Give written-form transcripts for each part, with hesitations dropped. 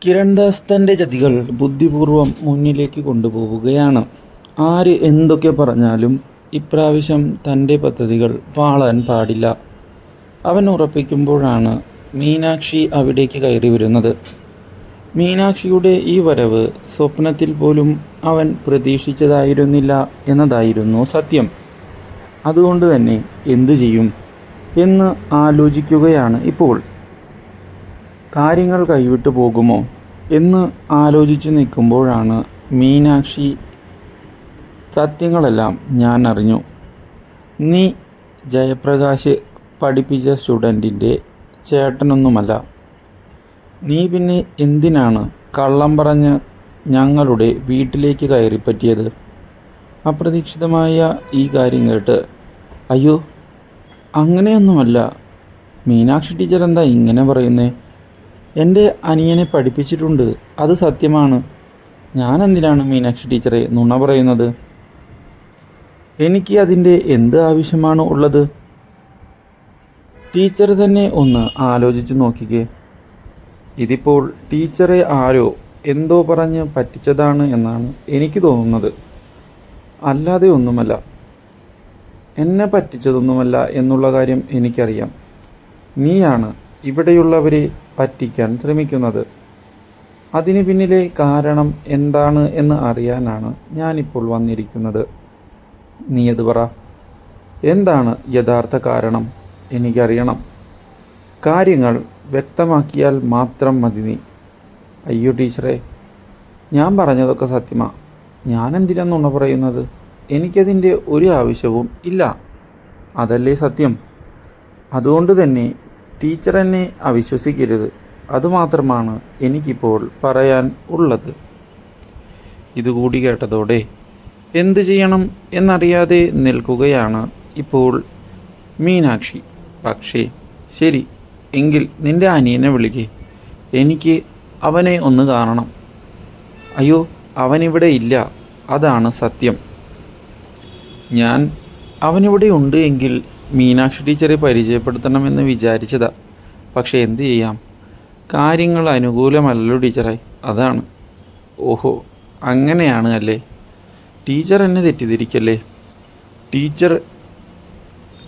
കിരൺദാസ് തൻ്റെ ചതികൾ ബുദ്ധിപൂർവം മുന്നിലേക്ക് കൊണ്ടുപോവുകയാണ്. ആര് എന്തൊക്കെ പറഞ്ഞാലും ഇപ്രാവശ്യം തൻ്റെ പദ്ധതികൾ പാളാൻ പാടില്ല. അവൻ ഉറപ്പിക്കുമ്പോഴാണ് മീനാക്ഷി അവിടേക്ക് കയറി വരുന്നത്. മീനാക്ഷിയുടെ ഈ വരവ് സ്വപ്നത്തിൽ പോലും അവൻ പ്രതീക്ഷിച്ചതായിരുന്നില്ല എന്നതായിരുന്നു സത്യം. അതുകൊണ്ട് തന്നെ എന്തു ചെയ്യും എന്ന് ആലോചിക്കുകയാണ് ഇപ്പോൾ. കാര്യങ്ങൾ കൈവിട്ടു പോകുമോ എന്ന് ആലോചിച്ച് നിൽക്കുമ്പോഴാണ് മീനാക്ഷി സത്യങ്ങളെല്ലാം ഞാൻ അറിഞ്ഞു. നീ ജയപ്രകാശ് പഠിപ്പിച്ച സ്റ്റുഡൻറ്റിൻ്റെ ചേട്ടനൊന്നുമല്ല. നീ പിന്നെ എന്തിനാണ് കള്ളം പറഞ്ഞ് ഞങ്ങളുടെ വീട്ടിലേക്ക് കയറിപ്പറ്റിയത്? അപ്രതീക്ഷിതമായ ഈ കാര്യം കേട്ട് അയ്യോ അങ്ങനെയൊന്നുമല്ല, മീനാക്ഷി ടീച്ചർ എന്താ ഇങ്ങനെ പറയുന്നേ? എൻ്റെ അനിയനെ പഠിപ്പിച്ചിട്ടുണ്ട്, അത് സത്യമാണ്. ഞാൻ എന്തിനാണ് മീനാക്ഷി ടീച്ചറെ നുണ പറയുന്നത്? എനിക്ക് അതിൻ്റെ എന്ത് ആവശ്യമാണ് ഉള്ളത്? ടീച്ചർ തന്നെ ഒന്ന് ആലോചിച്ച് നോക്കിക്കേ. ഇതിപ്പോൾ ടീച്ചറെ ആരോ എന്തോ പറഞ്ഞ് പറ്റിച്ചതാണ് എന്നാണ് എനിക്ക് തോന്നുന്നത്. അല്ലാതെ ഒന്നുമല്ല. എന്നെ പറ്റിച്ചതൊന്നുമല്ല എന്നുള്ള കാര്യം എനിക്കറിയാം. നീയാണ് ഇവിടെയുള്ളവരെ പറ്റിക്കാൻ ശ്രമിക്കുന്നത്. അതിന് പിന്നിലെ കാരണം എന്താണ് എന്ന് അറിയാനാണ് ഞാനിപ്പോൾ വന്നിരിക്കുന്നത്. നീ അത് പറ. എന്താണ് യഥാർത്ഥ കാരണം? എനിക്കറിയണം. കാര്യങ്ങൾ വ്യക്തമാക്കിയാൽ മാത്രം മതി നീ. അയ്യോ ടീച്ചറെ, ഞാൻ പറഞ്ഞതൊക്കെ സത്യമാണ്. ഞാൻ എന്തിനാണ് നുണ പറയുന്നത്? എനിക്കതിൻ്റെ ഒരു ആവശ്യവും ഇല്ല. അതല്ലേ സത്യം. അതുകൊണ്ട് തന്നെ ടീച്ചർ എന്നെ അവിശ്വസിക്കരുത്. അതുമാത്രമാണ് എനിക്കിപ്പോൾ പറയാൻ ഉള്ളത്. ഇതുകൂടി കേട്ടതോടെ എന്തു ചെയ്യണം എന്നറിയാതെ നിൽക്കുകയാണ് ഇപ്പോൾ മീനാക്ഷി. പക്ഷേ ശരി, എങ്കിൽ നിൻ്റെ അനിയനെ വിളിക്കേ. എനിക്ക് അവനെ ഒന്ന് കാണണം. അയ്യോ അവനിവിടെ ഇല്ല, അതാണ് സത്യം. ഞാൻ അവനിവിടെ ഉണ്ട് എങ്കിൽ മീനാക്ഷി ടീച്ചറെ പരിചയപ്പെടുത്തണമെന്ന് വിചാരിച്ചതാ. പക്ഷെ എന്തു ചെയ്യാം, കാര്യങ്ങൾ അനുകൂലമല്ലല്ലോ ടീച്ചറെ, അതാണ്. ഓഹോ അങ്ങനെയാണ് അല്ലേ? ടീച്ചർ എന്നെ തെറ്റിദ്ധരിക്കല്ലേ.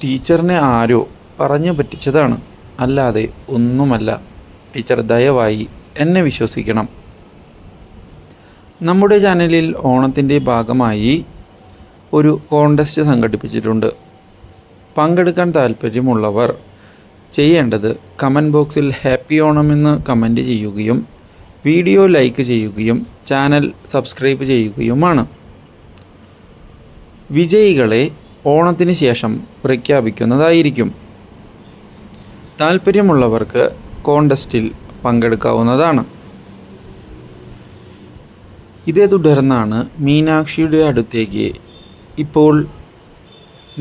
ടീച്ചറിനെ ആരോ പറഞ്ഞു പറ്റിച്ചതാണ്, അല്ലാതെ ഒന്നുമല്ല. ടീച്ചർ ദയവായി എന്നെ വിശ്വസിക്കണം. നമ്മുടെ ചാനലിൽ ഓണത്തിൻ്റെ ഭാഗമായി ഒരു കോൺടെസ്റ്റ് സംഘടിപ്പിച്ചിട്ടുണ്ട്. പങ്കെടുക്കാൻ താല്പര്യമുള്ളവർ ചെയ്യേണ്ടത് കമൻറ്റ് ബോക്സിൽ ഹാപ്പി ഓണം എന്ന് കമൻറ്റ് ചെയ്യുകയും വീഡിയോ ലൈക്ക് ചെയ്യുകയും ചാനൽ സബ്സ്ക്രൈബ് ചെയ്യുകയുമാണ്. വിജയികളെ ഓണത്തിന് ശേഷം പ്രഖ്യാപിക്കുന്നതായിരിക്കും. താല്പര്യമുള്ളവർക്ക് കോൺടെസ്റ്റിൽ പങ്കെടുക്കാവുന്നതാണ്. ഇതേ തുടർന്നാണ് മീനാക്ഷിയുടെ അടുത്തേക്ക് ഇപ്പോൾ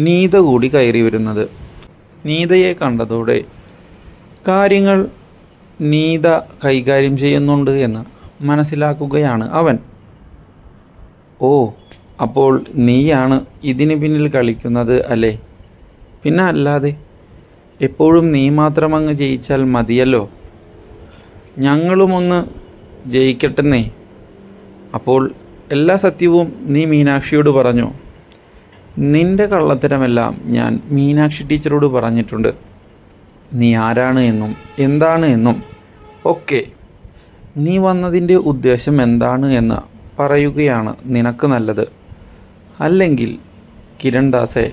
നീത കൂടി കയറി വരുന്നത്. നീതയെ കണ്ടതോടെ കാര്യങ്ങൾ നീത കൈകാര്യം ചെയ്യുന്നുണ്ട് എന്ന് മനസ്സിലാക്കുകയാണ് അവൻ. ഓ, അപ്പോൾ നീയാണ് ഇതിന് പിന്നിൽ കളിക്കുന്നത് അല്ലേ? പിന്നെ അല്ലാതെ. എപ്പോഴും നീ മാത്രം അങ്ങ് ജയിച്ചാൽ മതിയല്ലോ. ഞങ്ങളുമൊന്ന് ജയിക്കട്ടെന്നേ. അപ്പോൾ എല്ലാ സത്യവും നീ മീനാക്ഷിയോട് പറഞ്ഞോ? നിന്റെ കള്ളത്തരമെല്ലാം ഞാൻ മീനാക്ഷി ടീച്ചറോട് പറഞ്ഞിട്ടുണ്ട്. നീ ആരാണ് എന്നും എന്താണ് എന്നും ഒക്കെ. നീ വന്നതിൻ്റെ ഉദ്ദേശം എന്താണ് എന്ന് പറയുകയാണ് നിനക്ക് നല്ലത്. അല്ലെങ്കിൽ കിരൺദാസെ,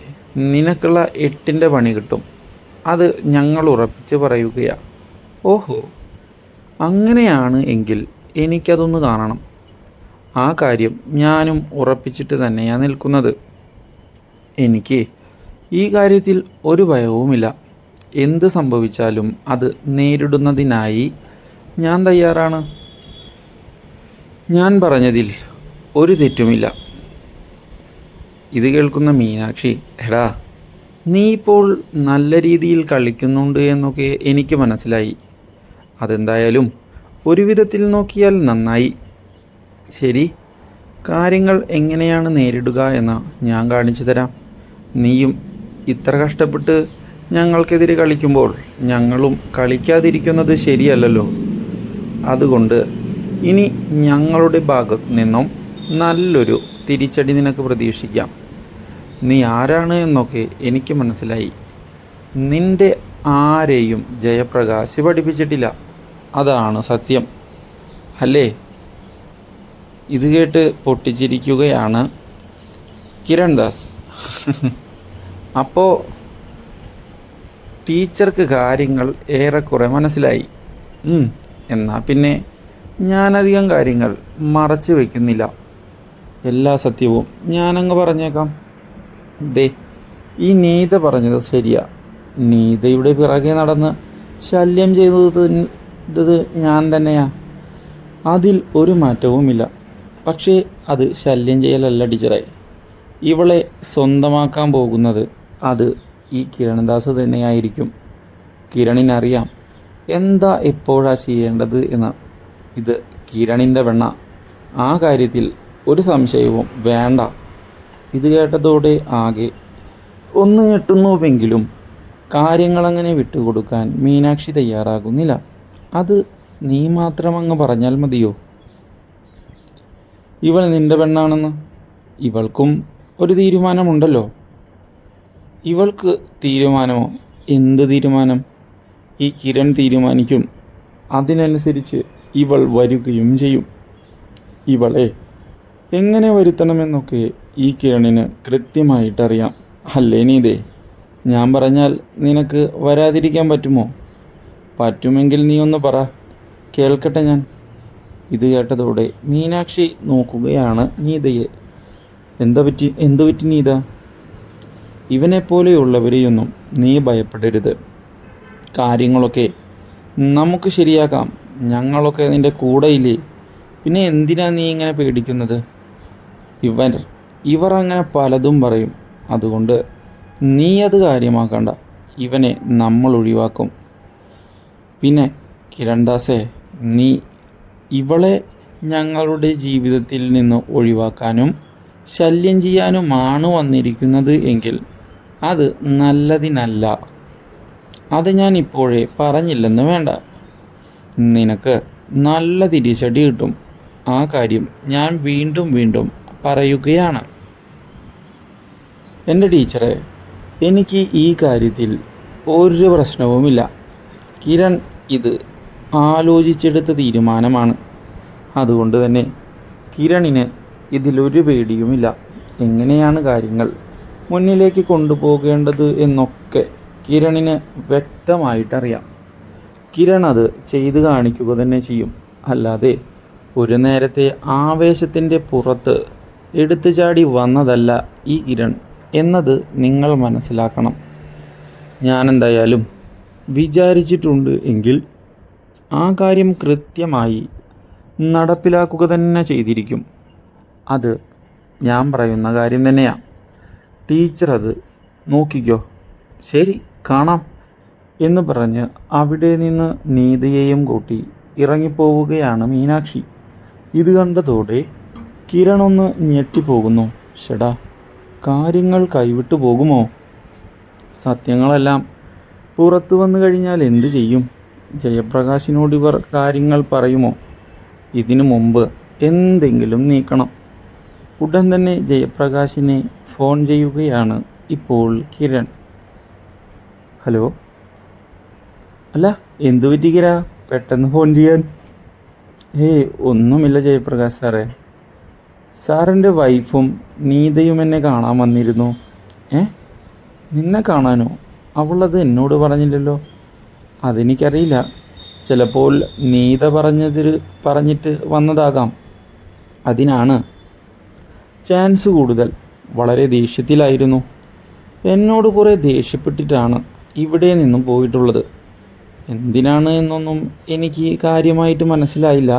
നിനക്കുള്ള 8ൻ്റെ പണി കിട്ടും. അത് ഞങ്ങൾ ഉറപ്പിച്ച് പറയുകയാണ്. ഓഹോ അങ്ങനെയാണ് എങ്കിൽ എനിക്കതൊന്ന് കാണണം. ആ കാര്യം ഞാനും ഉറപ്പിച്ചിട്ട് തന്നെയാണ് നിൽക്കുന്നത്. എനിക്ക് ഈ കാര്യത്തിൽ ഒരു ഭയവുമില്ല. എന്ത് സംഭവിച്ചാലും അത് നേരിടുന്നതിനായി ഞാൻ തയ്യാറാണ്. ഞാൻ പറഞ്ഞതിൽ ഒരു തെറ്റുമില്ല. ഇത് കേൾക്കുന്ന മീനാക്ഷി, എടാ നീ ഇപ്പോൾ നല്ല രീതിയിൽ കളിക്കുന്നുണ്ട് എന്നൊക്കെ എനിക്ക് മനസ്സിലായി. അതെന്തായാലും ഒരു വിധത്തിൽ നോക്കിയാൽ നന്നായി. ശരി, കാര്യങ്ങൾ എങ്ങനെയാണ് നേരിടുക എന്ന് ഞാൻ കാണിച്ചു തരാം. നീയും ഇത്ര കഷ്ടപ്പെട്ട് ഞങ്ങൾക്കെതിരെ കളിക്കുമ്പോൾ ഞങ്ങളും കളിക്കാതിരിക്കുന്നത് ശരിയല്ലല്ലോ. അതുകൊണ്ട് ഇനി ഞങ്ങളുടെ ഭാഗത്തു നിന്നും നല്ലൊരു തിരിച്ചടി നിനക്ക് പ്രതീക്ഷിക്കാം. നീ ആരാണ് എന്നൊക്കെ എനിക്ക് മനസ്സിലായി. നിന്റെ ആരെയും ജയപ്രകാശ് പഠിപ്പിച്ചിട്ടില്ല. അതാണ് സത്യം, അല്ലേ? ഇത് കേട്ട് പൊട്ടിച്ചിരിക്കുകയാണ് കിരൺദാസ്. അപ്പോൾ ടീച്ചർക്ക് കാര്യങ്ങൾ ഏറെക്കുറെ മനസ്സിലായി. എന്നാൽ പിന്നെ ഞാനധികം കാര്യങ്ങൾ മറച്ചു വയ്ക്കുന്നില്ല. എല്ലാ സത്യവും ഞാനങ്ങ് പറഞ്ഞേക്കാം. ദേ, ഈ നീത പറഞ്ഞത് ശരിയാ. നീതയുടെ പിറകെ നടന്ന് ശല്യം ചെയ്തത് ഞാൻ തന്നെയാ. അതിൽ ഒരു മാറ്റവുമില്ല. പക്ഷേ അത് ശല്യം ചെയ്യലല്ല ടീച്ചറെ. ഇവളെ സ്വന്തമാക്കാൻ പോകുന്നത് അത് ഈ കിരൺദാസ് തന്നെയായിരിക്കും. കിരണിനറിയാം എന്താ എപ്പോഴാ ചെയ്യേണ്ടത് എന്ന്. ഇത് കിരണിൻ്റെ വെണ്ണ. ആ കാര്യത്തിൽ ഒരു സംശയവും വേണ്ട. ഇത് കേട്ടതോടെ ആകെ ഒന്ന് ഞെട്ടുന്നുവെങ്കിലും കാര്യങ്ങളങ്ങനെ വിട്ടുകൊടുക്കാൻ മീനാക്ഷി തയ്യാറാകുന്നില്ല. അത് നീ മാത്രം അങ്ങ് പറഞ്ഞാൽ മതിയോ? ഇവൾ നിന്റെ പെണ്ണാണെന്ന് ഇവൾക്കും ഒരു തീരുമാനമുണ്ടല്ലോ. ഇവൾക്ക് തീരുമാനമോ? എന്ത് തീരുമാനം? ഈ കിരൺ തീരുമാനിക്കും. അതിനനുസരിച്ച് ഇവൾ വരികയും ചെയ്യും. ഇവളെ എങ്ങനെ വരുത്തണമെന്നൊക്കെ ഈ കിരണിന് കൃത്യമായിട്ടറിയാം. അല്ലേ നീതേ? ഞാൻ പറഞ്ഞാൽ നിനക്ക് വരാതിരിക്കാൻ പറ്റുമോ? പറ്റുമെങ്കിൽ നീ ഒന്ന് പറ, കേൾക്കട്ടെ ഞാൻ. ഇത് കേട്ടതോടെ മീനാക്ഷി നോക്കുകയാണ് നീതയെ. എന്തു പറ്റി നീത? ഇവനെപ്പോലെയുള്ളവരെയൊന്നും നീ ഭയപ്പെടരുത്. കാര്യങ്ങളൊക്കെ നമുക്ക് ശരിയാക്കാം. ഞങ്ങളൊക്കെ നിൻ്റെ കൂടെയില്ലേ? പിന്നെ എന്തിനാ നീ ഇങ്ങനെ പേടിക്കുന്നത്? ഇവർ അങ്ങനെ പലതും പറയും. അതുകൊണ്ട് നീ അത് കാര്യമാക്കണ്ട. ഇവനെ നമ്മൾ ഒഴിവാക്കും. പിന്നെ കിരൺദാസേ, നീ ഇവളെ ഞങ്ങളുടെ ജീവിതത്തിൽ നിന്ന് ഒഴിവാക്കാനും ശല്യം ചെയ്യാനുമാണ് വന്നിരിക്കുന്നത് എങ്കിൽ അത് നല്ലതിനല്ല. അത് ഞാൻ ഇപ്പോഴേ പറഞ്ഞില്ലെന്ന് വേണ്ട. നിനക്ക് നല്ല തിരിച്ചടി കിട്ടും. ആ കാര്യം ഞാൻ വീണ്ടും വീണ്ടും പറയുകയാണ്. എൻ്റെ ടീച്ചറെ, എനിക്ക് ഈ കാര്യത്തിൽ ഒരു പ്രശ്നവുമില്ല. കിരൺ ഇത് ആലോചിച്ചെടുത്ത തീരുമാനമാണ്. അതുകൊണ്ട് തന്നെ കിരണിന് ഇതിലൊരു പേടിയുമില്ല. എങ്ങനെയാണ് കാര്യങ്ങൾ മുന്നിലേക്ക് കൊണ്ടുപോകേണ്ടത് എന്നൊക്കെ കിരണിന് വ്യക്തമായിട്ടറിയാം. കിരൺ അത് ചെയ്തു കാണിക്കുക തന്നെ ചെയ്യും. അല്ലാതെ ഒരു നേരത്തെ ആവേശത്തിൻ്റെ പുറത്ത് എടുത്തു ചാടി വന്നതല്ല ഈ കിരൺ എന്നത് നിങ്ങൾ മനസ്സിലാക്കണം. ഞാനെന്തായാലും വിചാരിച്ചിട്ടുണ്ട് എങ്കിൽ ആ കാര്യം കൃത്യമായി നടപ്പിലാക്കുക തന്നെ ചെയ്തിരിക്കും. അത് ഞാൻ പറയുന്ന കാര്യം തന്നെയാണ്. ടീച്ചർ അത് നോക്കിക്കോ. ശരി, കാണാം എന്ന് പറഞ്ഞ് അവിടെ നിന്ന് നീതയെയും കൂട്ടി ഇറങ്ങിപ്പോവുകയാണ് മീനാക്ഷി. ഇത് കണ്ടതോടെ കിരൺ ഒന്ന് ഞെട്ടിപ്പോകുന്നു. ഷെടാ, കാര്യങ്ങൾ കൈവിട്ടു പോകുമോ? സത്യങ്ങളെല്ലാം പുറത്തു വന്നു കഴിഞ്ഞാൽ എന്തു ചെയ്യും? ജയപ്രകാശിനോട് ഇവർ കാര്യങ്ങൾ പറയുമോ? ഇതിനു മുമ്പ് എന്തെങ്കിലും നീക്കണം. ഉടൻ തന്നെ ജയപ്രകാശിനെ ഫോൺ ചെയ്യുകയാണ് ഇപ്പോൾ കിരൺ. ഹലോ. അല്ല, എന്തു പറ്റി കിര പെട്ടെന്ന് ഫോൺ ചെയ്യാൻ? ഒന്നുമില്ല ജയപ്രകാശ് സാറേ. സാറിൻ്റെ വൈഫും നീതയും എന്നെ കാണാൻ വന്നിരുന്നു. നിന്നെ കാണാനോ? അവളത് എന്നോട് പറഞ്ഞില്ലല്ലോ. അതെനിക്കറിയില്ല. ചിലപ്പോൾ നീത പറഞ്ഞിട്ട് വന്നതാകാം. അതിനാണ് ചാൻസ് കൂടുതൽ. വളരെ ദേഷ്യത്തിലായിരുന്നു. എന്നോട് കുറേ ദേഷ്യപ്പെട്ടിട്ടാണ് ഇവിടെ നിന്നും പോയിട്ടുള്ളത്. എന്തിനാണ് എന്നൊന്നും എനിക്ക് കാര്യമായിട്ട് മനസ്സിലായില്ല.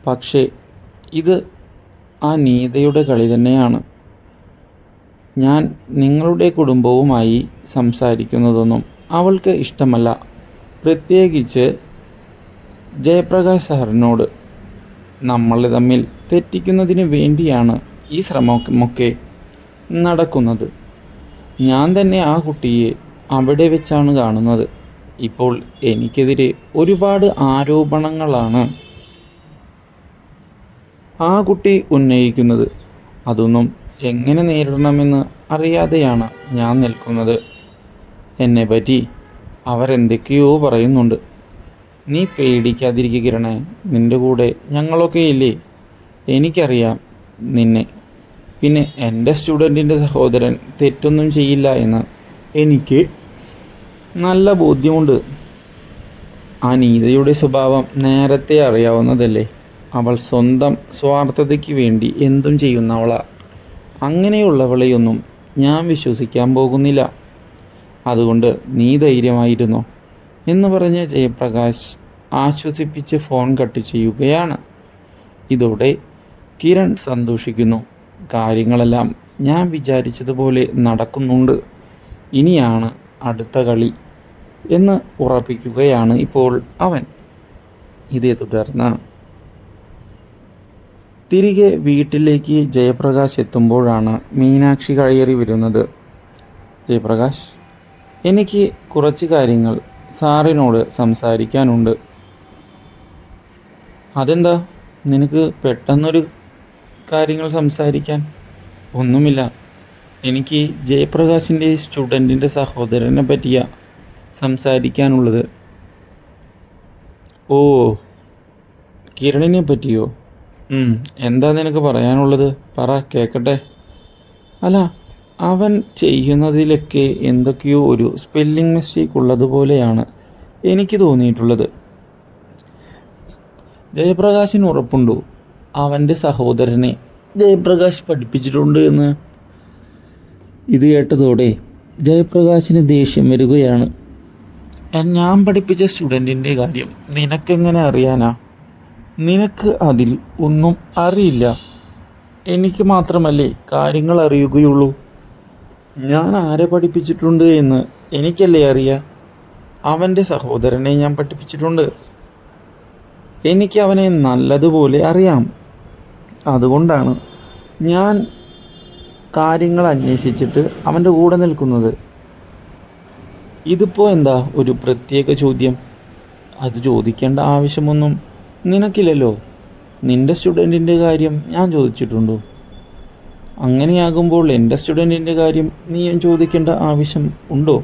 പക്ഷേ ഇത് ആ നീതയുടെ കളി തന്നെയാണ്. ഞാൻ നിങ്ങളുടെ കുടുംബവുമായി സംസാരിക്കുന്നതൊന്നും അവൾക്ക് ഇഷ്ടമല്ല. പ്രത്യേകിച്ച് ജയപ്രകാശ് സാറിനോട്. നമ്മൾ തമ്മിൽ തെറ്റിക്കുന്നതിന് വേണ്ടിയാണ് ഈ ശ്രമമൊക്കെ നടക്കുന്നത്. ഞാൻ തന്നെ ആ കുട്ടിയെ അവിടെ വെച്ചാണ് കാണുന്നത്. ഇപ്പോൾ എനിക്കെതിരെ ഒരുപാട് ആരോപണങ്ങളാണ് ആ കുട്ടി ഉന്നയിക്കുന്നത്. അതൊന്നും എങ്ങനെ നേരിടണമെന്ന് അറിയാതെയാണ് ഞാൻ നിൽക്കുന്നത്. എന്നെപ്പറ്റി അവരെന്തൊക്കെയോ പറയുന്നുണ്ട്. നീ പേടിക്കാതിരിക്കുക കിരണേ, നിൻ്റെ കൂടെ ഞങ്ങളൊക്കെ ഇല്ലേ. എനിക്കറിയാം നിന്നെ. പിന്നെ എൻ്റെ സ്റ്റുഡൻറ്റിൻ്റെ സഹോദരൻ തെറ്റൊന്നും ചെയ്യില്ല എന്ന് എനിക്ക് നല്ല ബോധ്യമുണ്ട്. ആ നീതയുടെ സ്വഭാവം നേരത്തെ അറിയാവുന്നതല്ലേ. അവൾ സ്വന്തം സ്വാർത്ഥതയ്ക്ക് വേണ്ടി എന്തും ചെയ്യുന്നവളാ. അങ്ങനെയുള്ളവളെയൊന്നും ഞാൻ വിശ്വസിക്കാൻ പോകുന്നില്ല. അതുകൊണ്ട് നീ ധൈര്യമായിരുന്നോ എന്ന് പറഞ്ഞ് ജയപ്രകാശ് ആശ്വസിപ്പിച്ച് ഫോൺ കട്ട് ചെയ്യുകയാണ്. ഇതോടെ കിരൺ സന്തോഷിക്കുന്നു. കാര്യങ്ങളെല്ലാം ഞാൻ വിചാരിച്ചതുപോലെ നടക്കുന്നുണ്ട്. ഇനിയാണ് അടുത്ത കളി എന്ന് ഉറപ്പിക്കുകയാണ് ഇപ്പോൾ അവൻ. ഇതേ തുടർന്ന് തിരികെ വീട്ടിലേക്ക് ജയപ്രകാശ് എത്തുമ്പോഴാണ് മീനാക്ഷി കയറി വരുന്നത്. ജയപ്രകാശ്, എനിക്ക് കുറച്ച് കാര്യങ്ങൾ സാറിനോട് സംസാരിക്കാനുണ്ട്. അതെന്താ നിനക്ക് പെട്ടെന്നൊരു കാര്യങ്ങൾ സംസാരിക്കാൻ? ഒന്നുമില്ല, എനിക്ക് ജയപ്രകാശിൻ്റെ സ്റ്റുഡൻറ്റിൻ്റെ സഹോദരനെ പറ്റിയാണ് സംസാരിക്കാനുള്ളത്. ഓ, കിരണിനെ പറ്റിയോ? എന്താ നിനക്ക് പറയാനുള്ളത്? പറ, കേൾക്കട്ടെ. അല്ല, അവൻ ചെയ്യുന്നതിലൊക്കെ എന്തൊക്കെയോ ഒരു സ്പെല്ലിംഗ് മിസ്റ്റേക്ക് ഉള്ളതുപോലെയാണ് എനിക്ക് തോന്നിയിട്ടുള്ളത്. ജയപ്രകാശിന് ഉറപ്പുണ്ടോ അവൻ്റെ സഹോദരനെ ജയപ്രകാശ് പഠിപ്പിച്ചിട്ടുണ്ട് എന്ന്? ഇത് കേട്ടതോടെ ജയപ്രകാശിന് ദേഷ്യം വരികയാണ്. ഞാൻ പഠിപ്പിച്ച സ്റ്റുഡൻറ്റിൻ്റെ കാര്യം നിനക്കെങ്ങനെ അറിയാനാ? നിനക്ക് അതിൽ ഒന്നും അറിയില്ല. എനിക്ക് മാത്രമല്ലേ കാര്യങ്ങൾ അറിയുകയുള്ളൂ. ഞാൻ ആരെ പഠിപ്പിച്ചിട്ടുണ്ട് എന്ന് എനിക്കല്ലേ അറിയാം. അവൻ്റെ സഹോദരനെ ഞാൻ പഠിപ്പിച്ചിട്ടുണ്ട്. എനിക്ക് അവനെ നല്ലതുപോലെ അറിയാം. അതുകൊണ്ടാണ് ഞാൻ കാര്യങ്ങൾ അന്വേഷിച്ചിട്ട് അവൻ്റെ കൂടെ നിൽക്കുന്നത്. ഇതിപ്പോൾ എന്താ ഒരു പ്രത്യേക ചോദ്യം? അത് ചോദിക്കേണ്ട ആവശ്യമൊന്നും നിനക്കില്ലല്ലോ. നിൻ്റെ സ്റ്റുഡൻറ്റിൻ്റെ കാര്യം ഞാൻ ചോദിച്ചിട്ടുണ്ടോ? അങ്ങനെയാകുമ്പോൾ എൻ്റെ സ്റ്റുഡൻറ്റിൻ്റെ കാര്യം നീയും ചോദിക്കേണ്ട ആവശ്യം ഉണ്ടോ?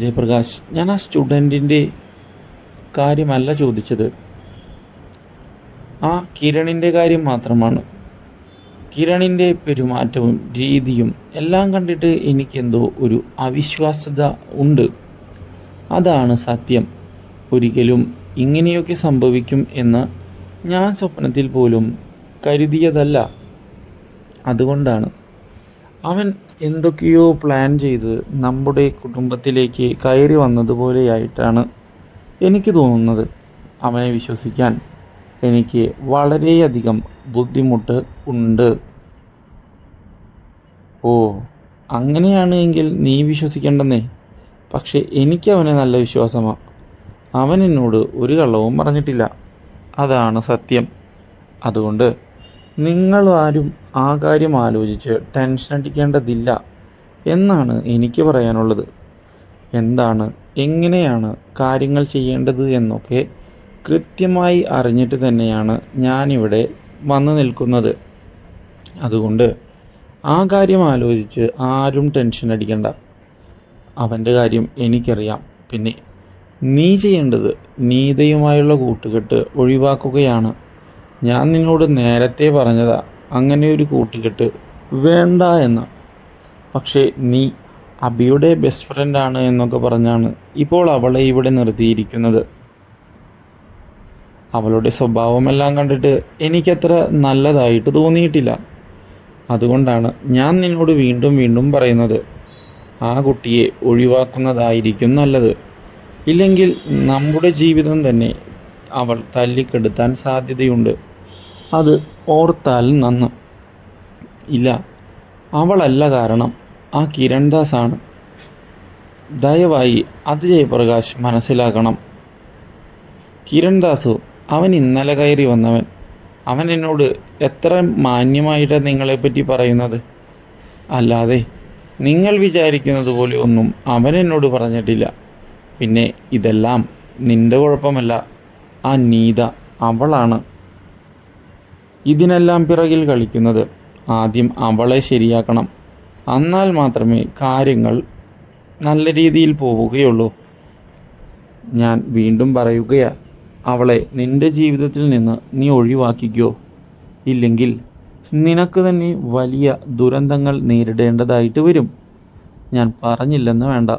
ജയപ്രകാശ്, ഞാൻ ആ സ്റ്റുഡൻറ്റിൻ്റെ കാര്യമല്ല ചോദിച്ചത്. ആ കിരണിൻ്റെ കാര്യം മാത്രമാണ്. കിരണിൻ്റെ പെരുമാറ്റവും രീതിയും എല്ലാം കണ്ടിട്ട് എനിക്കെന്തോ ഒരു അവിശ്വാസ്യത ഉണ്ട്. അതാണ് സത്യം. ഒരിക്കലും ഇങ്ങനെയൊക്കെ സംഭവിക്കും എന്ന് ഞാൻ സ്വപ്നത്തിൽ പോലും കരുതിയതല്ല. അതുകൊണ്ടാണ് അവൻ എന്തൊക്കെയോ പ്ലാൻ ചെയ്ത് നമ്മുടെ കുടുംബത്തിലേക്ക് കയറി വന്നതുപോലെയായിട്ടാണ് എനിക്ക് തോന്നുന്നത്. അവനെ വിശ്വസിക്കാൻ എനിക്ക് വളരെയധികം ബുദ്ധിമുട്ട് ഉണ്ട്. ഓ, അങ്ങനെയാണ് എങ്കിൽ നീ വിശ്വസിക്കേണ്ടെന്നേ. പക്ഷേ എനിക്ക് അവനെ നല്ല വിശ്വാസമാണ്. അവൻ എന്നോട് ഒരു കള്ളവും പറഞ്ഞിട്ടില്ല. അതാണ് സത്യം. അതുകൊണ്ട് നിങ്ങളാരും ആ കാര്യം ആലോചിച്ച് ടെൻഷൻ അടിക്കേണ്ടതില്ല എന്നാണ് എനിക്ക് പറയാനുള്ളത്. എന്താണ്, എങ്ങനെയാണ് കാര്യങ്ങൾ ചെയ്യേണ്ടത് എന്നൊക്കെ കൃത്യമായി അറിഞ്ഞിട്ട് തന്നെയാണ് ഞാനിവിടെ വന്നു നിൽക്കുന്നത്. അതുകൊണ്ട് ആ കാര്യം ആലോചിച്ച് ആരും ടെൻഷൻ അടിക്കണ്ട. അവൻ്റെ കാര്യം എനിക്കറിയാം. പിന്നെ നീ ചെയ്യേണ്ടത് നീതയുമായുള്ള കൂട്ടുകെട്ട് ഒഴിവാക്കുകയാണ്. ഞാൻ നിന്നോട് നേരത്തെ പറഞ്ഞതാ അങ്ങനെ ഒരു കൂട്ടുകെട്ട് വേണ്ട എന്ന്. പക്ഷേ നീ അബിയുടെ ബെസ്റ്റ് ഫ്രണ്ടാണ് എന്നൊക്കെ പറഞ്ഞാണ് ഇപ്പോൾ അവളെ ഇവിടെ നിർത്തിയിരിക്കുന്നത്. അവളുടെ സ്വഭാവമെല്ലാം കണ്ടിട്ട് എനിക്കത്ര നല്ലതായിട്ട് തോന്നിയിട്ടില്ല. അതുകൊണ്ടാണ് ഞാൻ നിന്നോട് വീണ്ടും വീണ്ടും പറയുന്നത്, ആ കുട്ടിയെ ഒഴിവാക്കുന്നതായിരിക്കും നല്ലത്. ഇല്ലെങ്കിൽ നമ്മുടെ ജീവിതം തന്നെ അവൾ തല്ലിക്കെടുത്താൻ സാധ്യതയുണ്ട്. അത് ഓർത്താൽ നന്ന്. ഇല്ല, അവളല്ല കാരണം, ആ കിരൺദാസാണ്. ദയവായി അത് ജയപ്രകാശ് മനസ്സിലാക്കണം. കിരൺദാസു, അവൻ ഇന്നലെ കയറി വന്നവൻ. അവൻ എന്നോട് എത്ര മാന്യമായിട്ടാണ് നിങ്ങളെപ്പറ്റി പറയുന്നത്. അല്ലാതെ നിങ്ങൾ വിചാരിക്കുന്നത് പോലെ ഒന്നും അവൻ എന്നോട് പറഞ്ഞിട്ടില്ല. പിന്നെ ഇതെല്ലാം നിൻ്റെ കുഴപ്പമല്ല, ആ നീത അവളാണ്. ഇതിനെല്ലാം പിറകിൽ കളിക്കുന്നത് ആദ്യം അവളെ ശരിയാക്കണം. എന്നാൽ മാത്രമേ കാര്യങ്ങൾ നല്ല രീതിയിൽ പോവുകയുള്ളൂ. ഞാൻ വീണ്ടും പറയുകയാ, അവളെ നിന്റെ ജീവിതത്തിൽ നിന്ന് നീ ഒഴിവാക്കിക്കോ. ഇല്ലെങ്കിൽ നിനക്ക് തന്നെ വലിയ ദുരന്തങ്ങൾ നേരിടേണ്ടതായിട്ട് വരും. ഞാൻ പറഞ്ഞില്ലെന്ന് വേണ്ട.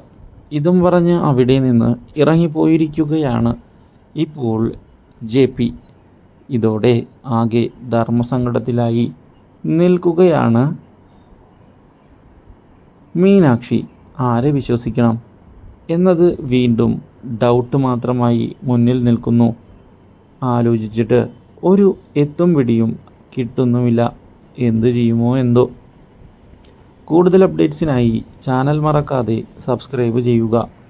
ഇതും പറഞ്ഞ് അവിടെ നിന്ന് ഇറങ്ങിപ്പോയിരിക്കുകയാണ് ഇപ്പോൾ JP. ഇതോടെ ആകെ ധർമ്മസങ്കടത്തിലായി നിൽക്കുകയാണ് മീനാക്ഷി. ആരെ വിശ്വസിക്കണം എന്നത് വീണ്ടും ഡൗട്ട് മാത്രമായി മുന്നിൽ നിൽക്കുന്നു. ആലോചിച്ചിട്ട് ഒരു എത്തും പിടിയും കിട്ടുന്നുമില്ല. എന്തു ചെയ്യുമോ എന്തോ. കൂടുതൽ അപ്ഡേറ്റ്സിനായി ചാനൽ മറക്കാതെ സബ്സ്ക്രൈബ് ചെയ്യുക.